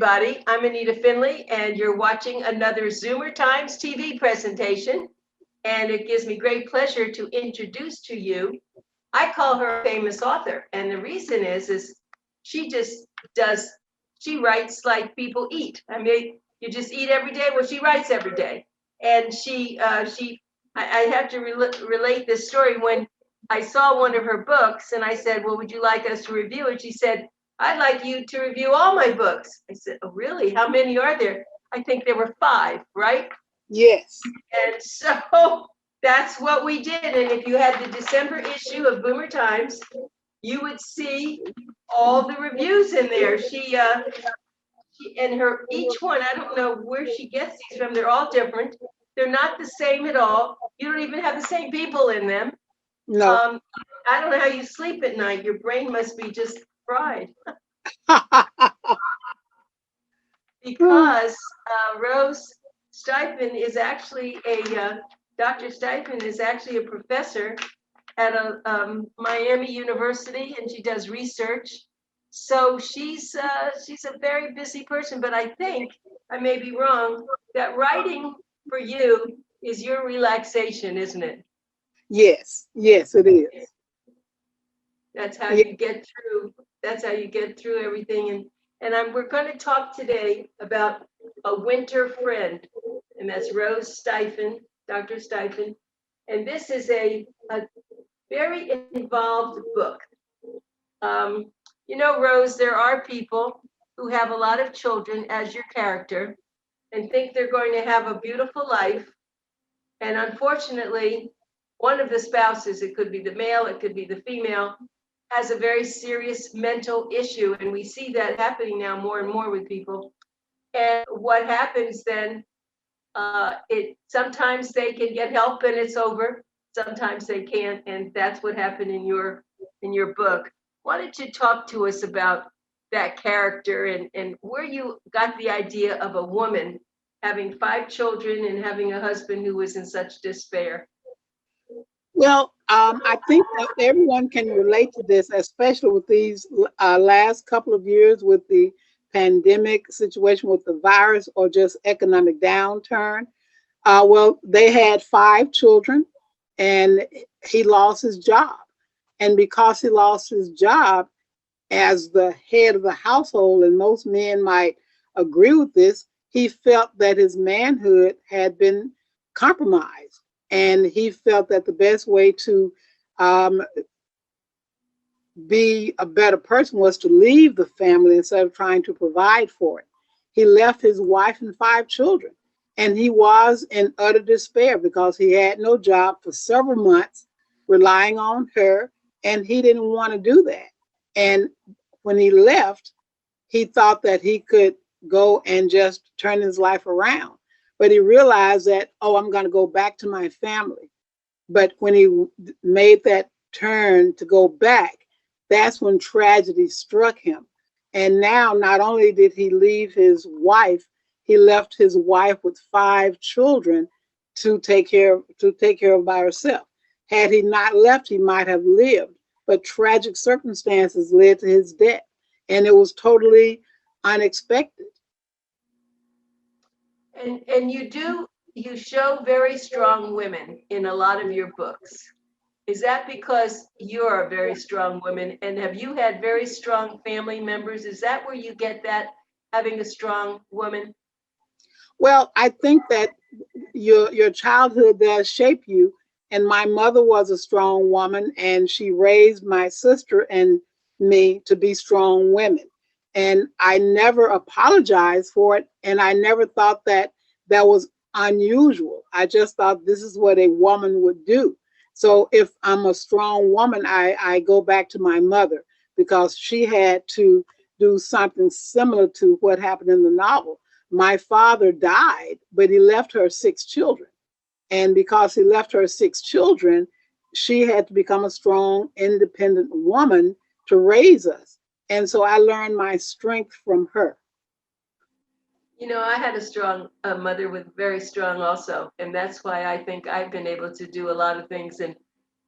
everybody. I'm Anita Finley, and you're watching another Zoomer Times TV presentation. And it gives me great pleasure to introduce to you, I call her a famous author. And the reason is she just does, she writes like people eat. I mean, you just eat every day. Well, she writes every day. And I have to relate this story. When I saw one of her books and I said, well, would you like us to review it? She said, I'd like you to review all my books. I said, oh, really? How many are there? I think there were 5, right? Yes. And so that's what we did. And if you had the December issue of Boomer Times, you would see all the reviews in there. She and her, each one, I don't know where she gets these from. They're all different. They're not the same at all. You don't even have the same people in them. No. I don't know how you sleep at night. Your brain must be just fried. Because Rose Stiffin is actually Dr. Stiffin is actually a professor at a Miami University, and she does research. So she's a very busy person, but I think, I may be wrong, that writing for you is your relaxation, isn't it? Yes, yes, it is. That's how you get through. That's how you get through everything. And we're going to talk today about a winter friend, and that's Rose Stiffin, Dr. Stiffin. And this is a very involved book. You know, Rose, there are people who have a lot of children as your character and think they're going to have a beautiful life. And unfortunately, one of the spouses, it could be the male, it could be the female, has a very serious mental issue. And we see that happening now more and more with people. And what happens then, sometimes they can get help and it's over. Sometimes they can't. And that's what happened in your book. Why don't you talk to us about that character and where you got the idea of a woman having 5 children and having a husband who was in such despair? Well, I think that everyone can relate to this, especially with these last couple of years with the pandemic situation with the virus or just economic downturn. Well, they had 5 children and he lost his job. And because he lost his job as the head of the household, and most men might agree with this, he felt that his manhood had been compromised. And he felt that the best way to be a better person was to leave the family instead of trying to provide for it. He left his wife and 5 children. And he was in utter despair because he had no job for several months, relying on her. And he didn't want to do that. And when he left, he thought that he could go and just turn his life around. But he realized that, oh, I'm going to go back to my family. But when he made that turn to go back, that's when tragedy struck him. And now not only did he leave his wife, he left his wife with 5 children to take care of by herself. Had he not left, he might have lived, but tragic circumstances led to his death, and it was totally unexpected. And you show very strong women in a lot of your books. Is that because you're a very strong woman, and have you had very strong family members? Is that where you get that, having a strong woman? Well, I think that your childhood does shape you. And my mother was a strong woman, and she raised my sister and me to be strong women. And I never apologized for it. And I never thought that that was unusual. I just thought this is what a woman would do. So if I'm a strong woman, I go back to my mother because she had to do something similar to what happened in the novel. My father died, but he left her 6 children. And because he left her 6 children, she had to become a strong, independent woman to raise us. And so I learned my strength from her. You know, I had a strong mother with very strong also. And that's why I think I've been able to do a lot of things. And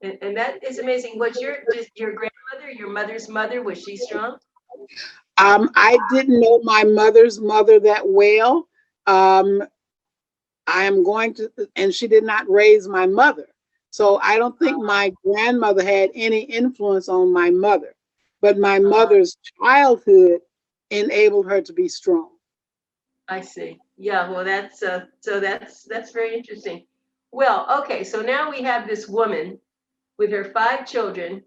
that is amazing. Was your grandmother, your mother's mother, was she strong? I didn't know my mother's mother that well. Um, I am going to, and she did not raise my mother. So I don't think my grandmother had any influence on my mother, but my Uh, mother's childhood enabled her to be strong. I see. Yeah, well, that's very interesting. Well, okay, so now we have this woman with her 5 children,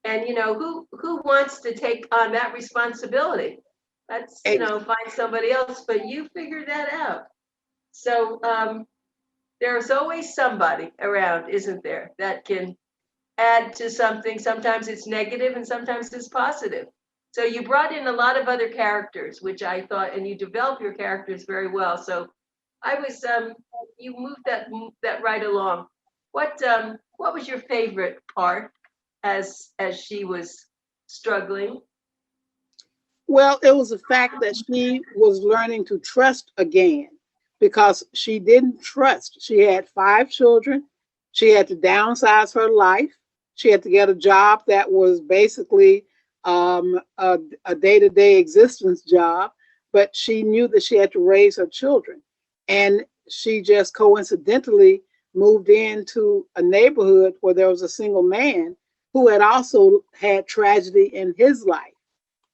and who wants to take on that responsibility? Let's Ex- find somebody else, but you figured that out. So there's always somebody around, isn't there, that can add to something. Sometimes it's negative and sometimes it's positive. So you brought in a lot of other characters, which I thought, and you develop your characters very well. So I was, you moved that right along. What was your favorite part as she was struggling? Well, it was the fact that she was learning to trust again because she didn't trust. She had 5 children. She had to downsize her life. She had to get a job that was basically a day-to-day existence job, but she knew that she had to raise her children. And she just coincidentally moved into a neighborhood where there was a single man who had also had tragedy in his life.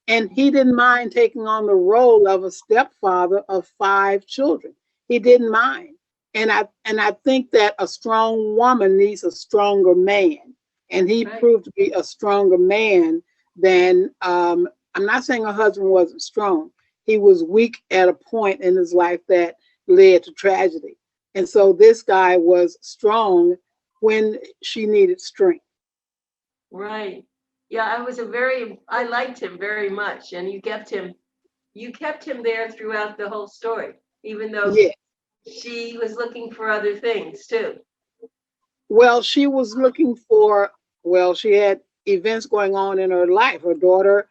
And he didn't mind taking on the role of a stepfather of 5 children. He didn't mind. And I think that a strong woman needs a stronger man. And he Right. proved to be a stronger man than I'm not saying her husband wasn't strong. He was weak at a point in his life that led to tragedy. And so this guy was strong when she needed strength. Right. Yeah, I liked him very much, and you kept him there throughout the whole story, even though Yeah. she was looking for other things too. Well, she was looking for, well, she had events going on in her life. Her daughter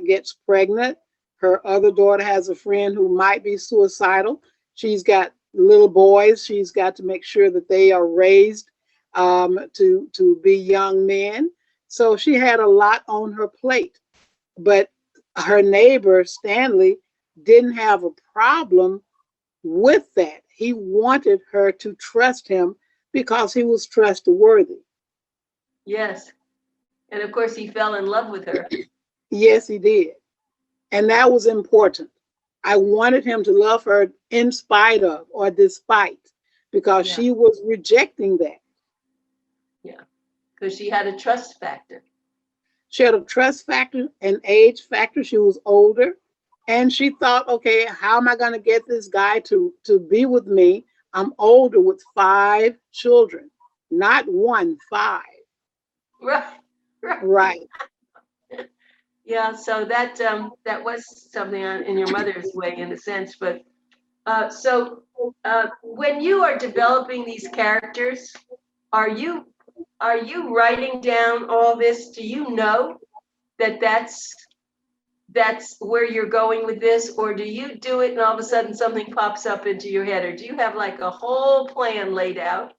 gets pregnant. Her other daughter has a friend who might be suicidal. She's got little boys. She's got to make sure that they are raised to be young men. So she had a lot on her plate. But her neighbor, Stanley, didn't have a problem with that. He wanted her to trust him because he was trustworthy. Yes. And of course, he fell in love with her. Yes, he did. And that was important. I wanted him to love her in spite of or despite because Yeah. she was rejecting that. Yeah. Because she had a trust factor. She had a trust factor, an age factor. She was older. And she thought, okay, how am I going to get this guy to be with me? I'm older with 5 children, not one, 5. Right. Right. Right. Yeah. So that was something in your mother's way, in a sense. But so when you are developing these characters, are you are you writing down all this? Do you know that that's where you're going with this, or do you do it and all of a sudden something pops up into your head, or do you have like a whole plan laid out?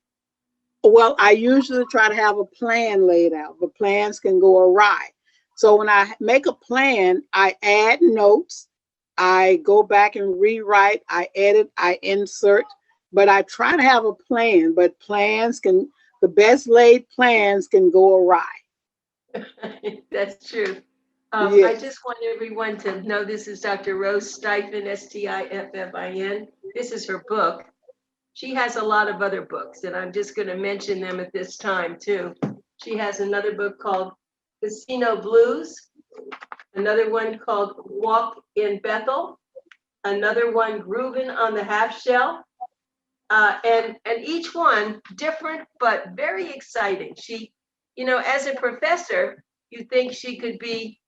Well, I usually try to have a plan laid out, but plans can go awry. So when I make a plan, I add notes, I go back and rewrite, I edit, I insert, but I try to have a plan, but the best laid plans can go awry. That's true. I Yes. just want everyone to know this is Dr. Rose Stiffin, Stiffin. This is her book. She has a lot of other books, and I'm just going to mention them at this time too. She has another book called Casino Blues, another one called Walk in Bethel, another one Groovin' on the Half Shell, and each one different but very exciting. She, as a professor, you think she could be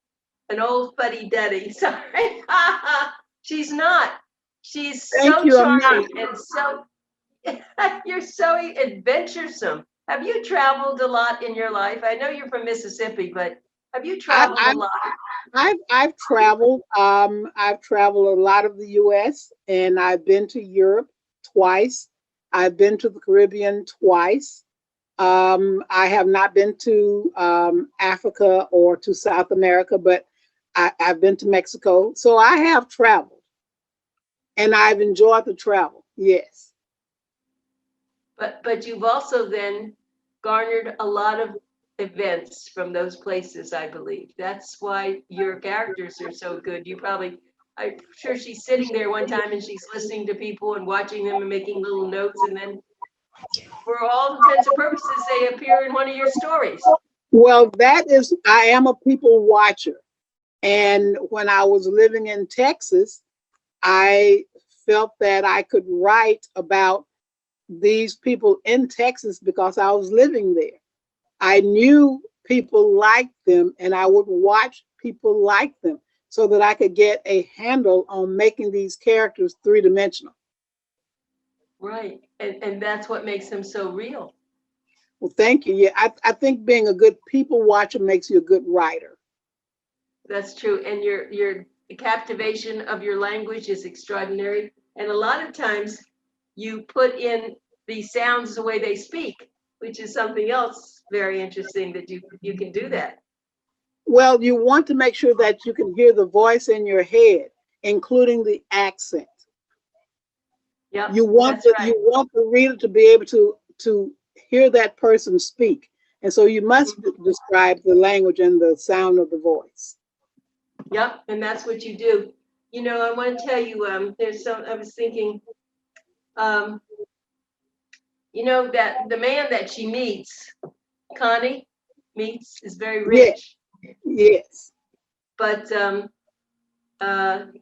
an old fuddy duddy. Sorry, she's not. She's Thank so you. I'm not. charming and so you're so adventuresome. Have you traveled a lot in your life? I know you're from Mississippi, but have you I, traveled a I lot? I've traveled. I've traveled a lot of the U.S. and I've been to Europe twice. I've been to the Caribbean twice. I have not been to Africa or to South America, but I've been to Mexico, so I have traveled, and I've enjoyed the travel. Yes. But you've also then garnered a lot of events from those places, I believe. That's why your characters are so good. I'm sure she's sitting there one time and she's listening to people and watching them and making little notes, and then for all intents and purposes, they appear in one of your stories. Well, I am a people watcher. And when I was living in Texas, I felt that I could write about these people in Texas because I was living there. I knew people liked them, and I would watch people like them so that I could get a handle on making these characters three-dimensional. Right. And that's what makes them so real. Well, thank you. Yeah, I think being a good people watcher makes you a good writer. That's true. And your captivation of your language is extraordinary. And a lot of times you put in the sounds the way they speak, which is something else very interesting that you can do that. Well, you want to make sure that you can hear the voice in your head, including the accent. Yeah, you want the reader to be able to hear that person speak, and so you must describe the language and the sound of the voice. Yep, and that's what you do. I want to tell you, I was thinking, that the man that she meets, Connie meets, is very rich. Yes. But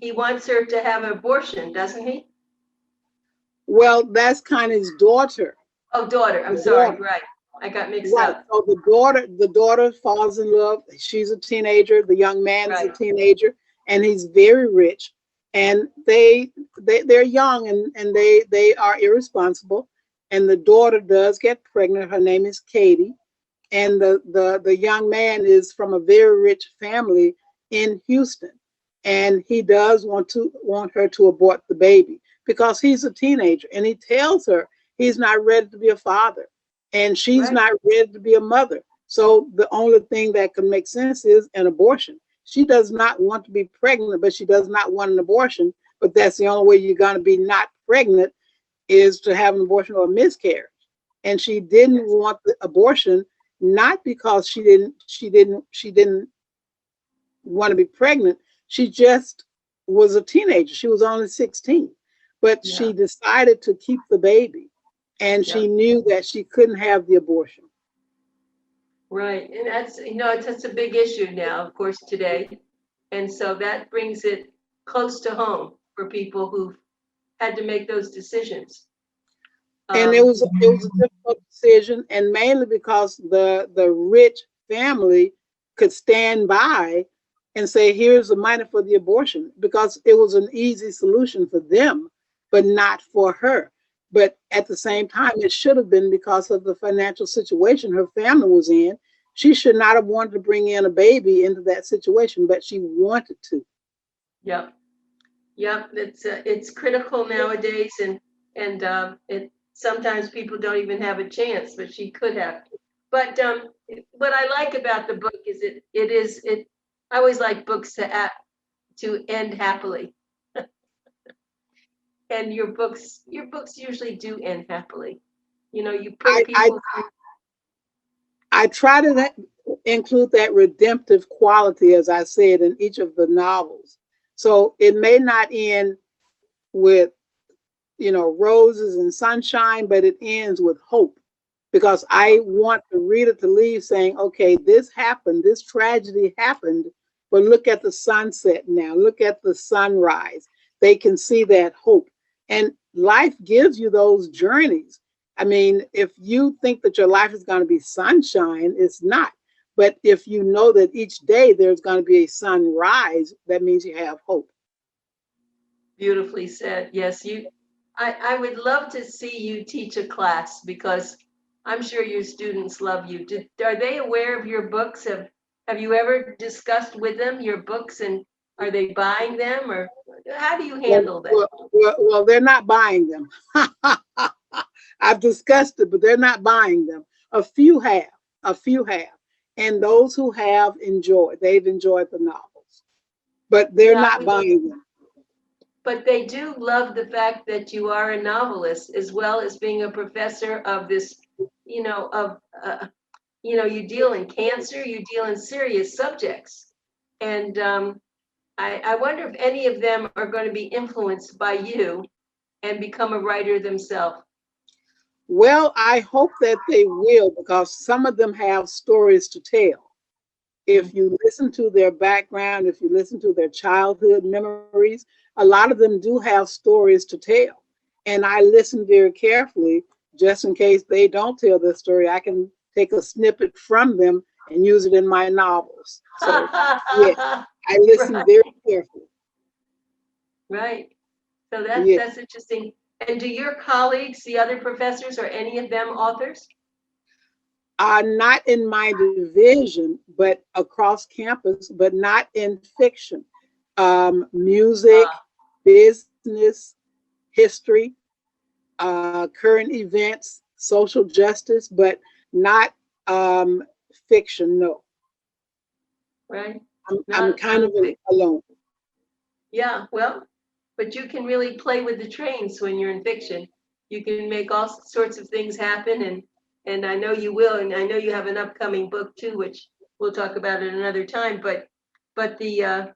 he wants her to have an abortion, doesn't he? Well, that's Connie's daughter. Oh, daughter. I'm sorry. Right. I got mixed up. So the daughter falls in love. She's a teenager. The young man is a teenager, and he's very rich. And they're young, and they are irresponsible. And the daughter does get pregnant. Her name is Katie. And the young man is from a very rich family in Houston. And he does want her to abort the baby because he's a teenager, and he tells her he's not ready to be a father, and she's not ready to be a mother. So the only thing that can make sense is an abortion. She does not want to be pregnant, but she does not want an abortion. But that's the only way you're going to be not pregnant, is to have an abortion or a miscarriage. And she didn't want the abortion, not because she didn't want to be pregnant. She just was a teenager. She was only 16, but she decided to keep the baby, and she knew that she couldn't have the abortion. Right. And that's a big issue now, of course, today. And so that brings it close to home for people who've had to make those decisions. And it was a difficult decision, and mainly because the rich family could stand by and say, here's the money for the abortion, because it was an easy solution for them, but not for her. But at the same time, it should have been because of the financial situation her family was in. She should not have wanted to bring in a baby into that situation, but she wanted to. Yep. It's critical nowadays, and sometimes people don't even have a chance, but she could have. But what I like about the book is I always like books to end happily. And your books usually do end happily. You put people. I try to include that redemptive quality, as I said, in each of the novels. So it may not end with, roses and sunshine, but it ends with hope, because I want the reader to leave saying, okay, this happened, this tragedy happened, but look at the sunset now, look at the sunrise. They can see that hope. And life gives you those journeys. I mean, if you think that your life is going to be sunshine, it's not. But if you know that each day there's going to be a sunrise, that means you have hope. Beautifully said. Yes, I would love to see you teach a class, because I'm sure your students love you. Are they aware of your books? Have you ever discussed with them your books, and are they buying them, or how do you handle that? Well, they're not buying them. I've discussed it, but they're not buying them. A few have. And those who have they've enjoyed the novels. but they're Yeah, not buying them. but they do love the fact that you are a novelist as well as being a professor of this, you know, of, you deal in cancer, you deal in serious subjects. And I wonder if any of them are going to be influenced by you and become a writer themselves. Well, I hope that they will, because some of them have stories to tell. If you listen to their background, if you listen to their childhood memories, a lot of them do have stories to tell. And I listen very carefully just in case they don't tell their story. I can take a snippet from them and use it in my novels. So, yeah, I listen Right, very carefully. right. So Yeah. that's interesting. And do your colleagues, the other professors, are any of them authors? Not in my division, but across campus, but not in fiction. Music, Uh, business, history, current events, social justice, but not fiction. No, right? I'm Not kind of nonfiction. alone. Yeah, well, but you can really play with the trains when you're in fiction. You can make all sorts of things happen, and I know you will, and I know you have an upcoming book too, which we'll talk about at another time. But the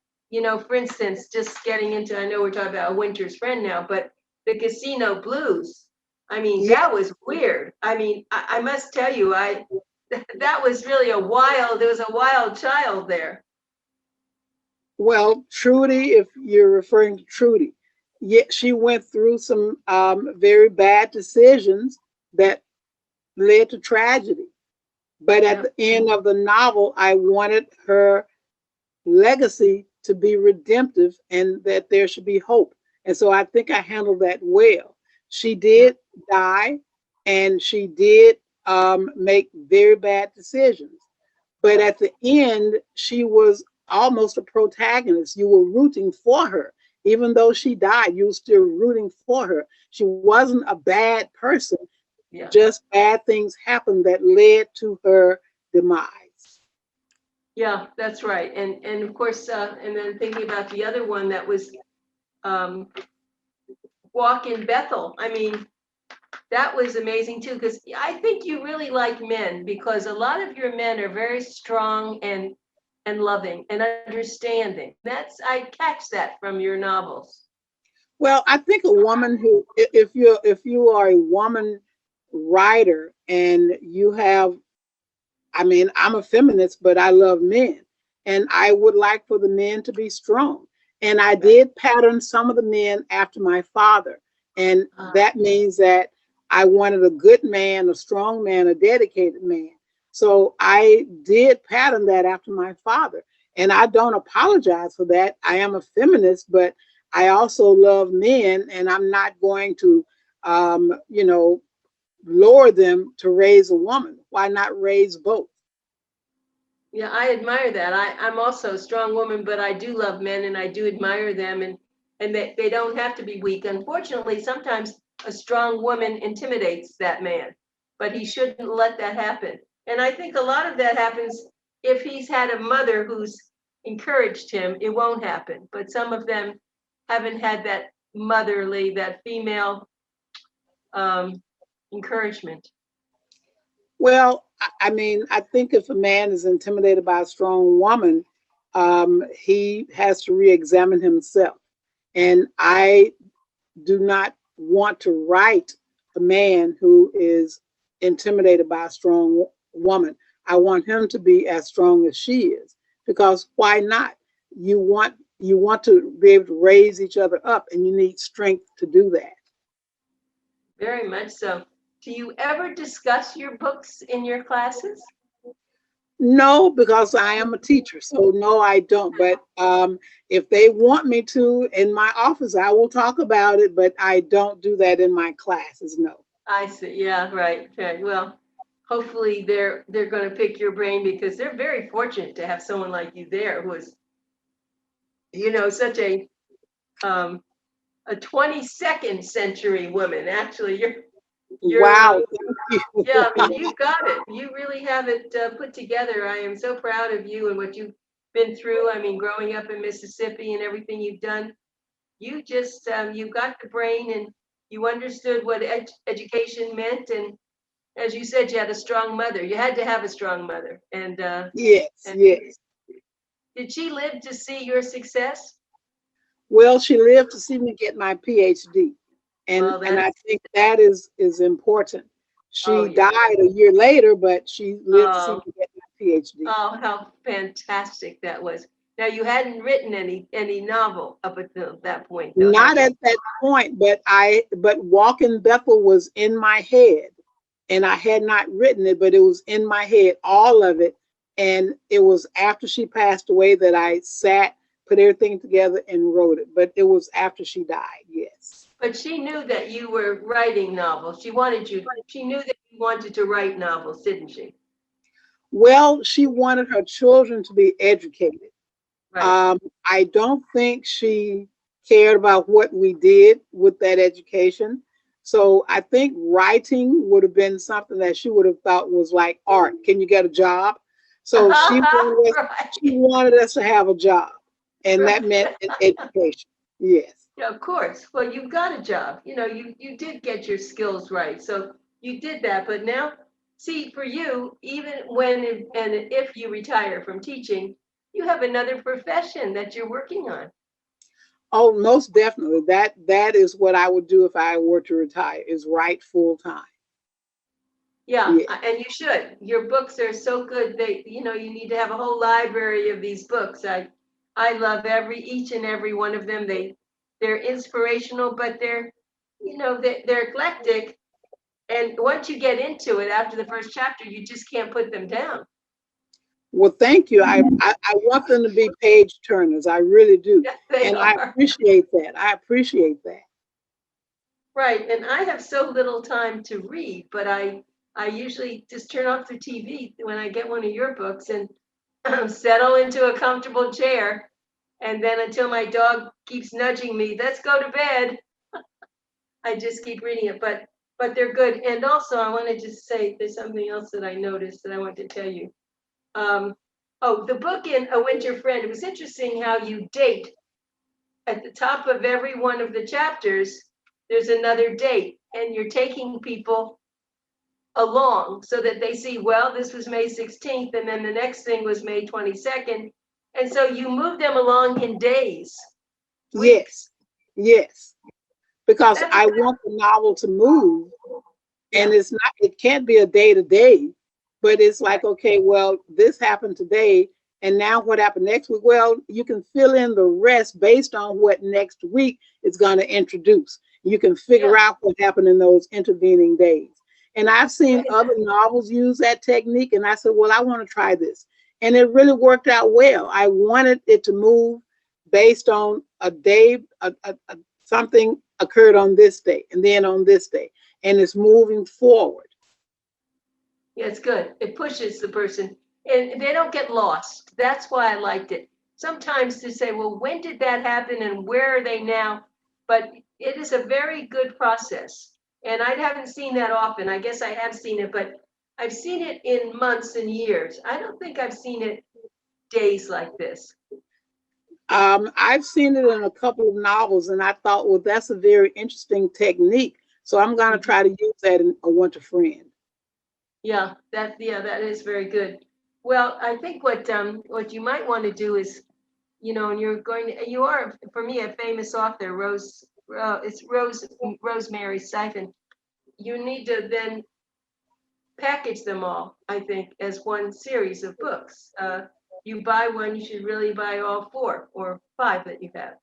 for instance, just getting into, I know we're talking about a Winter's Friend now, but the Casino Blues. I mean, Yeah, that was weird. I mean, I must tell you, that was really there was a wild child there. well, Trudy, if you're referring to Trudy, yeah, she went through some very bad decisions that led to tragedy. But at Yep. the end of the novel, I wanted her legacy to be redemptive and that there should be hope. And so I think I handled that well. She Yep. did die and she did make very bad decisions. But Yep. at the end, she was almost a protagonist. You were rooting for her. Even though she died, you were still rooting for her. She wasn't a bad person, Yeah. just bad things happened that led to her demise. Yeah, that's right. And of course, and then thinking about the other one that was um, Walk in Bethel. I mean, that was amazing too, because I think you really like men because a lot of your men are very strong and loving and understanding. I catch that from your novels. Well, I think a woman who, if you are a woman writer and you have, I mean, I'm a feminist, but I love men, and I would like for the men to be strong. And I Right. did pattern some of the men after my father, and that means that I wanted a good man, a strong man, a dedicated man. So I did pattern that after my father, and I don't apologize for that. I am a feminist, but I also love men, and I'm not going to, you know, lower them to raise a woman. Why not raise both? Yeah, I admire that. I'm also a strong woman, but I do love men and I do admire them and they don't have to be weak. Unfortunately, sometimes a strong woman intimidates that man, but he shouldn't let that happen. And I think a lot of that happens if he's had a mother who's encouraged him, it won't happen. But some of them haven't had that motherly, that female um, encouragement. Well, I mean, I think if a man is intimidated by a strong woman, he has to re-examine himself. And I do not want to write a man who is intimidated by a strong woman. I want him to be as strong as she is, because why not? You want to be able to raise each other up, and you need strength to do that. Very much so. Do you ever discuss your books in your classes? No, because I am a teacher. So no, I don't. But if they want me to in my office, I will talk about it. But I don't do that in my classes. No. I see. Yeah, right. Right. Well, hopefully they're going to pick your brain because they're very fortunate to have someone like you there who is, such um, a 22nd century woman. Actually, you're Wow. Thank yeah. I you. mean, you've got it. You really have it put together. I am so proud of you and what you've been through. I mean, growing up in Mississippi and everything you've done, you just, you got the brain and you understood what education meant. And as you said, you had a strong mother. You had to have a strong mother. Yes, And yes. did she live to see your success? Well, she lived to see me get my PhD. Well, And I that's, think that is important. oh She yeah. died a year later, but she lived to see Oh, me get my PhD. oh, how fantastic that was. Now you hadn't written any novel up until that point, though, had Not you? at that point, but Walk in Bethel was in my head, and I had not written it, but it was in my head, all of it. And it was after she passed away that I sat, put everything together, and wrote it. But it was after she died, yes. But she knew that you were writing novels. She wanted you, she knew that you wanted to write novels, didn't she? Well, she wanted her children to be educated. Right. I don't think she cared about what we did with that education. So I think writing would have been something that she would have thought was like art. Can you get a job? So she Right, wanted us to have a job, and that meant right. an education. Yes. Yeah, of course. Well, you got a job. You know, you did get your skills right. So you did that. But now, see, for you, even when and if you retire from teaching, you have another profession that you're working on. Oh, most definitely. That is what I would do if I were to retire, is write full time. Yeah, Yeah. and you should. Your books are so good. They, you know, you need to have a whole library of these books. I love each and every one of them. They're inspirational, but they're, you know, they're eclectic. And once you get into it, after the first chapter, you just can't put them down. Well, thank you. I want them to be page turners. I really do. Yes, they And I are. appreciate that. I appreciate that. Right. And I have so little time to read, but I usually just turn off the TV when I get one of your books and settle into a comfortable chair. And then until my dog keeps nudging me, let's go to bed, I just keep reading it. But they're good. And also I want to just say there's something else that I noticed that I want to tell you. Um, oh, the book in A Winter Friend, it was interesting how you date at the top of every one of the chapters, there's another date, and you're taking people along so that they see, well, this was May 16th, and then the next thing was May 22nd. And so you move them along in days, Yes. weeks. Yes. Because That's I want the novel to move, and yeah, it can't be a day to day, but it's right. like, okay, well, this happened today, and now what happened next week? Well, you can fill in the rest based on what next week is going to introduce. You can figure Yeah, out what happened in those intervening days. And I've yeah, seen other novels use that technique, and I said, well, I want to try this. And it really worked out well. I wanted it to move based on a day, something occurred on this day, and then on this day, and it's moving forward. yeah, it's good. It pushes the person and they don't get lost. That's why I liked it. Sometimes to say, well, when did that happen and where are they now? But it is a very good process. And I haven't seen that often. I guess I have seen it, but I've seen it in months and years. I don't think I've seen it days like this. I've seen it in a couple of novels, and I thought, well, that's a very interesting technique. So I'm going to Mhm. try to use that in A Winter Friend. Yeah, that is very good. Well, I think what you might want to do is, you know, and you are for me a famous author, it's Rosemary Stiffin. You need to then package them all, I think, as one series of books. You buy one, you should really buy all four or five that you have,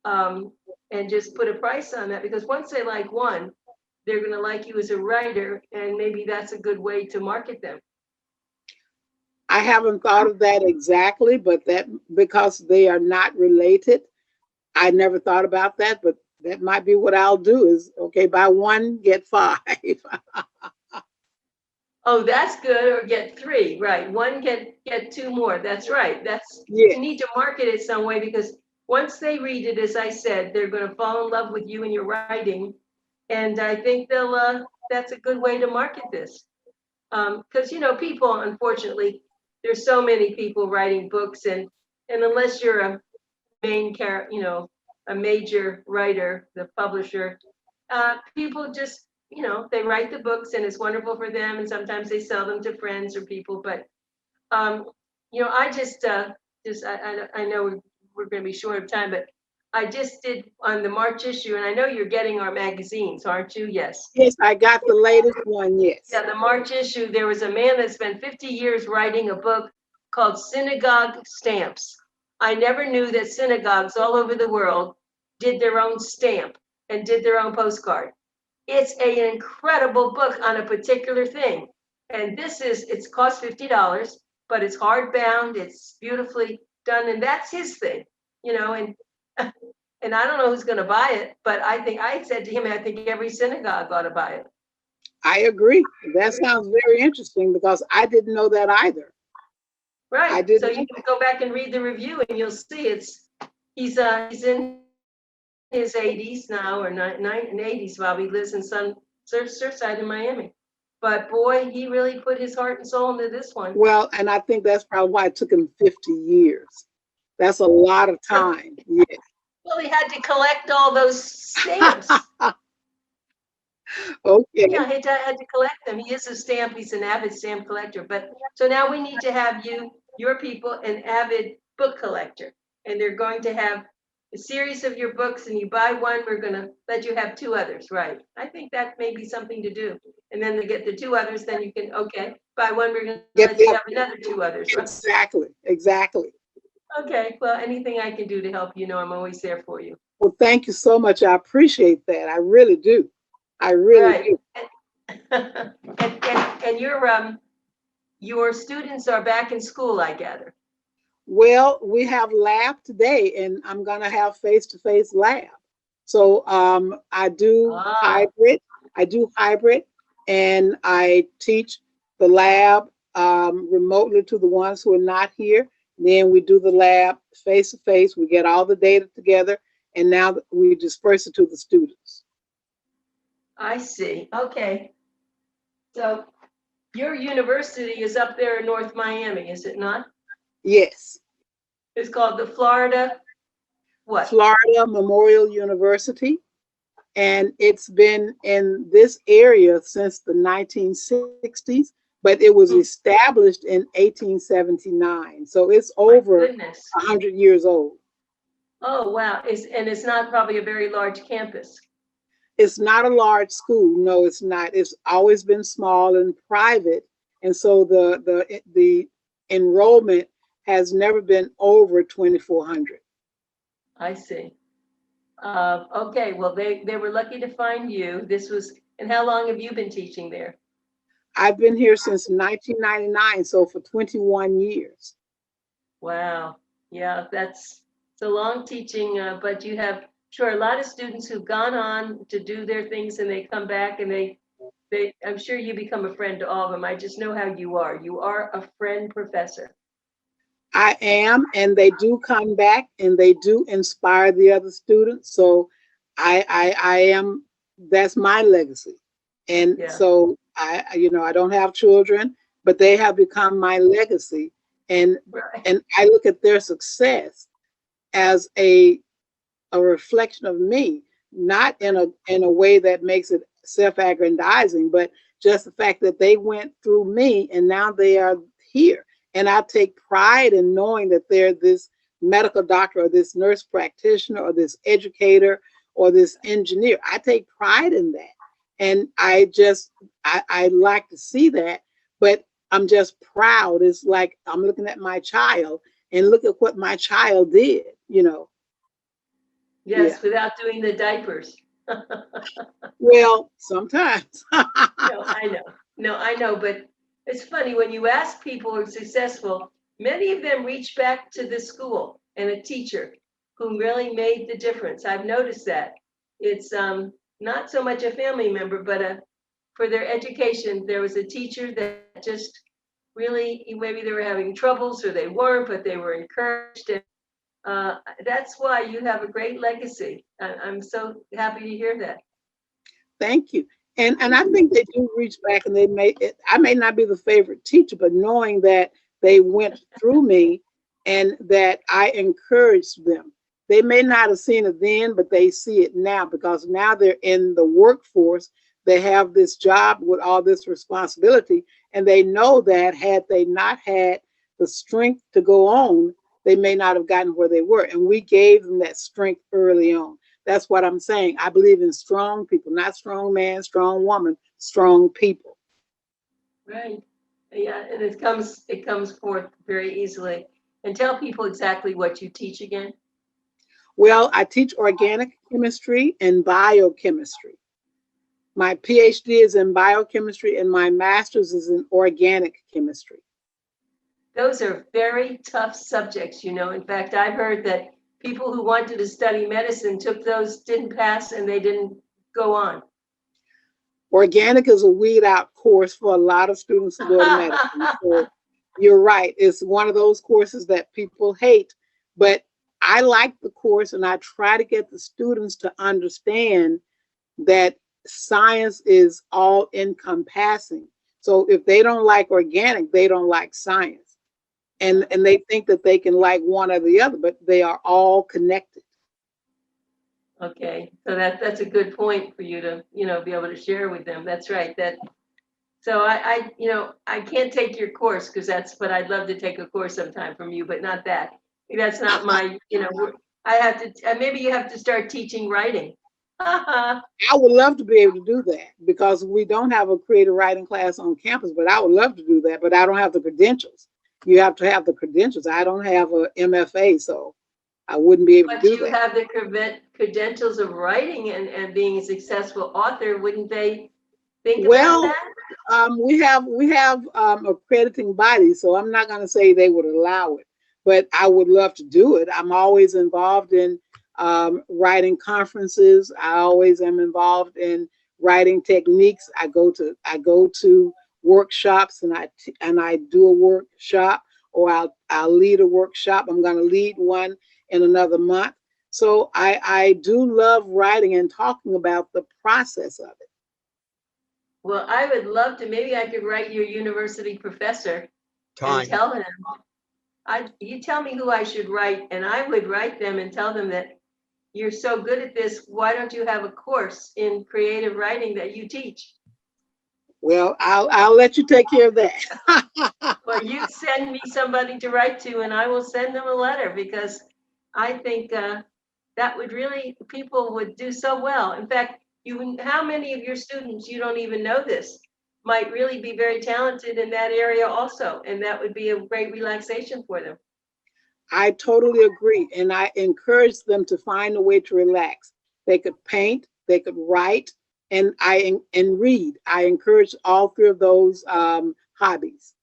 um, and just put a price on that because once they like one, they're going to like you as a writer, and maybe that's a good way to market them. I haven't thought of that exactly, but that because they are not related, I never thought about that, but that might be what I'll do is, okay, buy one, get five. Oh, that's good. Or get three, right? One get two more. That's right. That's Yeah. you need to market it some way because once they read it, as I said, they're going to fall in love with you and your writing, and I think they'll. That's a good way to market this because you know people, unfortunately, there's so many people writing books, and And unless you're a a major writer, the publisher, people just, they write the books and it's wonderful for them. And sometimes they sell them to friends or people. But, I I know we're going to be short of time, but I just did on the March issue, and I know you're getting our magazines, aren't you? Yes. Yes, I got the latest one, yes. Yeah, the March issue, there was a man that spent 50 years writing a book called Synagogue Stamps. I never knew that synagogues all over the world did their own stamp and did their own postcard. It's an incredible book on a particular thing. And it's cost $50, but it's hardbound, it's beautifully done, and that's his thing, and and I don't know who's going to buy it, but I said to him, I think every synagogue ought to buy it. I agree. That sounds very interesting because I didn't know that either. Right. So you can go back and read the review, and you'll see he's in his 80s now, or 80s, probably. He lives in Surfside in Miami. But boy, he really put his heart and soul into this one. Well, and I think that's probably why it took him 50 years. That's a lot of time. Yes. Well, he had to collect all those stamps. Okay. Yeah, he had to collect them. He's an avid stamp collector. But so now we need to have your people, an avid book collector. And they're going to have a series of your books, and you buy one, we're going to let you have two others, right? I think that may be something to do. And then to get the two others, then you can, buy one, we're going to let you have another two others. Right? Exactly. Okay, well, anything I can do to help, I'm always there for you. Well, thank you so much. I appreciate that. I really do. I really do. And your students are back in school, I gather. Well, we have lab today, and I'm going to have face-to-face lab. So I do hybrid. And I teach the lab remotely to the ones who are not here. Then we do the lab face-to-face. We get all the data together, and now we disperse it to the students. I see. Okay. So your university is up there in North Miami, is it not? Yes. It's called the Florida Memorial University. And it's been in this area since the 1960s, but it was established in 1879. So it's over 100 years old. Oh, wow. It's not probably a very large campus. It's not a large school. No, it's not. It's always been small and private. And so the enrollment has never been over 2,400. I see. Okay, well, they were lucky to find you. And how long have you been teaching there? I've been here since 1999, so for 21 years. Wow. Yeah, it's a long teaching, but you have, a lot of students who've gone on to do their things, and they come back, and I'm sure you become a friend to all of them. I just know how you are. You are a friend professor. I am, and they do come back, and they do inspire the other students. So I am, that's my legacy. And so I don't have children, but they have become my legacy. And I look at their success as a reflection of me, not in a way that makes it self-aggrandizing, but just the fact that they went through me and now they are here. And I take pride in knowing that they're this medical doctor or this nurse practitioner or this educator or this engineer. I take pride in that. And I like to see that, but I'm just proud. It's like I'm looking at my child and look at what my child did, Yes, without doing the diapers. Well, sometimes. No, I know, but it's funny when you ask people who are successful, many of them reach back to the school and a teacher who really made the difference. I've noticed that. It's not so much a family member, but for their education, there was a teacher that just really, maybe they were having troubles or they weren't, but they were encouraged. And that's why you have a great legacy. I'm so happy to hear that. Thank you. And I think they do reach back, and I may not be the favorite teacher, but knowing that they went through me and that I encouraged them. They may not have seen it then, but they see it now because now they're in the workforce. They have this job with all this responsibility, and they know that had they not had the strength to go on, they may not have gotten where they were. And we gave them that strength early on. That's what I'm saying. I believe in strong people, not strong man, strong woman, strong people. Right. Yeah, and it comes forth very easily. And tell people exactly what you teach again. Well, I teach organic chemistry and biochemistry. My PhD is in biochemistry and my master's is in organic chemistry. Those are very tough subjects, you know. In fact, I've heard that people who wanted to study medicine took those, didn't pass, and they didn't go on. Organic is a weed out course for a lot of students who go to medicine. So you're right. It's one of those courses that people hate, but I like the course and I try to get the students to understand that science is all encompassing. So if they don't like organic, they don't like science. And they think that they can like one or the other, but they are all connected. Okay, so that's a good point for you to, you know, be able to share with them. That's right. So I can't take your course because but I'd love to take a course sometime from you, but not that. That's not my, I have to, maybe you have to start teaching writing. I would love to be able to do that because we don't have a creative writing class on campus, but I would love to do that, but I don't have the credentials. You have to have the credentials. I don't have a MFA, so I wouldn't be able to do that. But you have the credentials of writing and being a successful author. Wouldn't they think about that? We have accrediting bodies, so I'm not going to say they would allow it, but I would love to do it. I'm always involved in writing conferences. I always am involved in writing techniques. I go to workshops and I do a workshop, or I'll lead a workshop. I'm going to lead one in another month. So I do love writing and talking about the process of it. Well, I would love to. Maybe I could write your university professor and tell him. You tell me who I should write, and I would write them and tell them that you're so good at this. Why don't you have a course in creative writing that you teach? Well, I'll let you take care of that. Well, you send me somebody to write to, and I will send them a letter because I think that would really, people would do so well. In fact, how many of your students, you don't even know this, might really be very talented in that area also, and that would be a great relaxation for them. I totally agree, and I encourage them to find a way to relax. They could paint, they could write, and read. I encourage all three of those hobbies.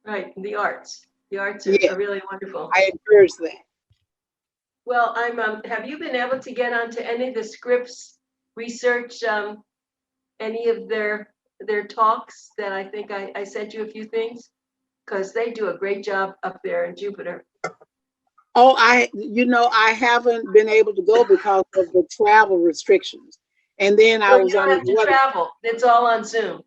Right, the arts. The arts are really wonderful. I encourage that. Well, have you been able to get onto any of the Scripps research, any of their talks that I think I sent you a few things? Because they do a great job up there in Jupiter. Oh, I haven't been able to go because of the travel restrictions. And then I was you don't have to travel. It's all on Zoom.